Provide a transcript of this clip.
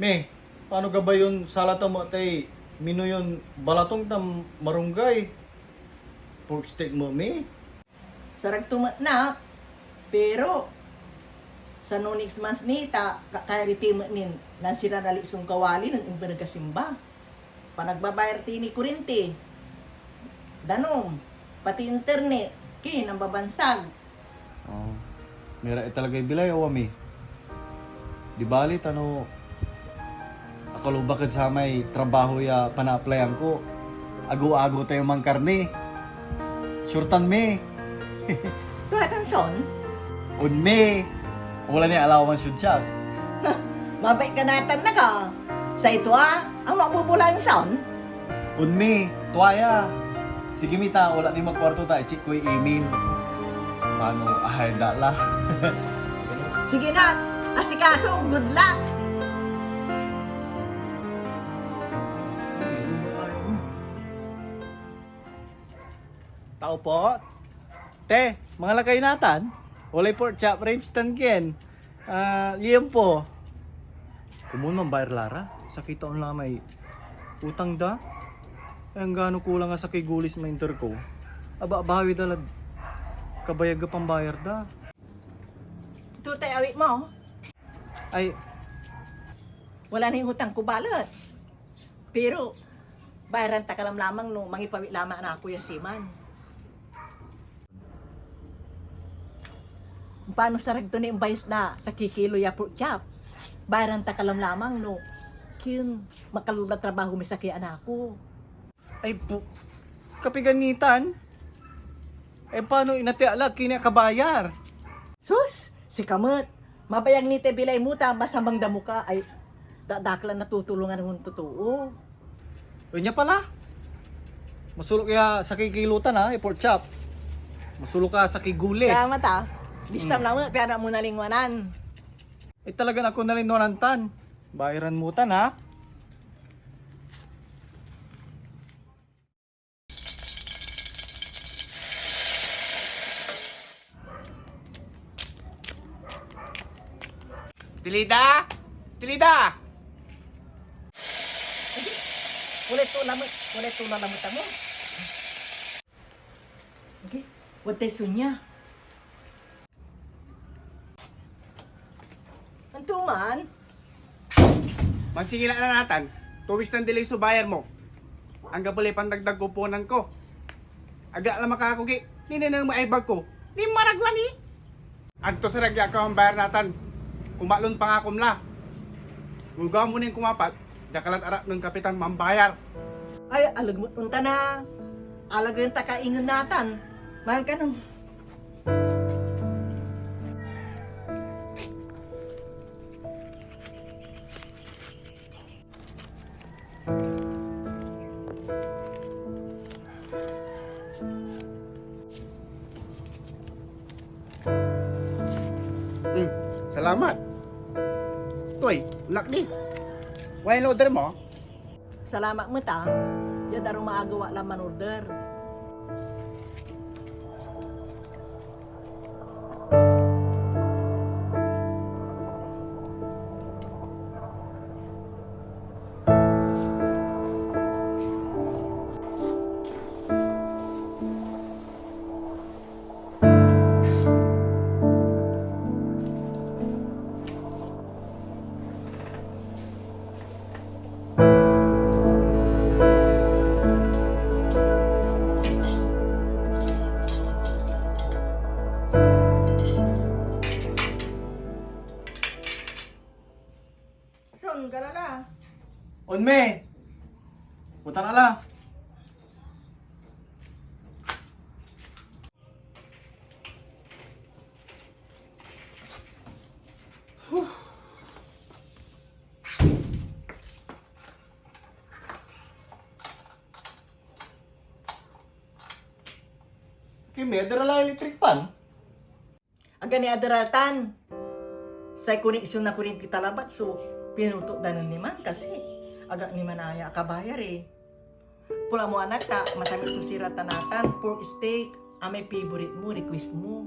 Me, paano ga ba yun sala mo tay mino yun balatong tam marunggay? Pork steak mo, me? Sarag tumat na, pero sa no next month ni ta kaya nin nan sira dali sung kawali ng imbergasimba. Panagbabayar ti ni kurente. Danom, pati internet, kin ang babansag. Oh. Mira talaga bilay o me. Di bali tano ako lubakad sa may trabaho ya pana-applyan ko. Ago-ago tayo mang karne. Shortan me. Tuhatan son, Un me. Wala ni allowance yun siya. mabay ka natan na ka. Sa ito ang mabubulan son. Un me. Tuwaya. Sige mita, wala ni magkwarto tayo. Chik ko'y email. Paano ahayda la? Sige na, asikaso, good luck. Tao po. Te, mga lakay natan. Walay pork chop ribs tan ken. Liyem po. Kumunong bayar lara. Sakit taon lamay. Utang da. Ang gano kulang nga sa kay gulis ma inter ko. Aba bawi dalad. Kabayag ka pang bayar da. Tutay awit mo, Ay, wala na yung utang ko balot. Pero, bayaran ta ka lamang no, mangipawit lamang na ako yasiman. Paano sarag to ni imbayos na sa kikilo ya pork chop? Bayaran ta ka lamang no, kin makalula trabaho mi sa kaya anako. ay po. Kapiganitan. Eh paano inatiala kini kabayar? Sus, si Kamot, mabayang ni te bilay mo ta masamang damo ka ay dadaklan natutulungan ng totoo. Unya pala. Masulok kaya sa kikilutan ha, pork chop. Masulok ka sa kigulis. Kaya mata, distam lang mo, pero mo nalingwanan. Eh talaga ako nalinwanan tan. Bayaran mo tan ha. Tilida! Tilida! Ulit to lamot mo. Okay, what tay sunya? Anto man, Magsingila na natin. 2 weeks ng delay sa bayar mo. Ang gabali pandagdag kuponan ko. Aga lang makakugi. Nini nang maibag ko. Di maraglan eh. Agto sa ragya ka ang bayar natin. Kumalon pa nga kumla. Kung gawa mo na yung kumapat, dakalat arap ng kapitan mambayar. ay alag mo unta na. Alag yung takaingon natan. Mahal ka nung. Salamat. Toy, lak di. Why order mo? Salamat mo ta. Ya daro maagawa lang man order. Son, galala. On me. Punta na la. Kimi, adara la electric pan. Aga ni adaratan. Sa koneksyon na kurin kita labat so pinuto danon ni man kasi aga ni manaya kabayar eh. Pula mo anak ta masami susira tanatan pork steak amay favorite mo request mo.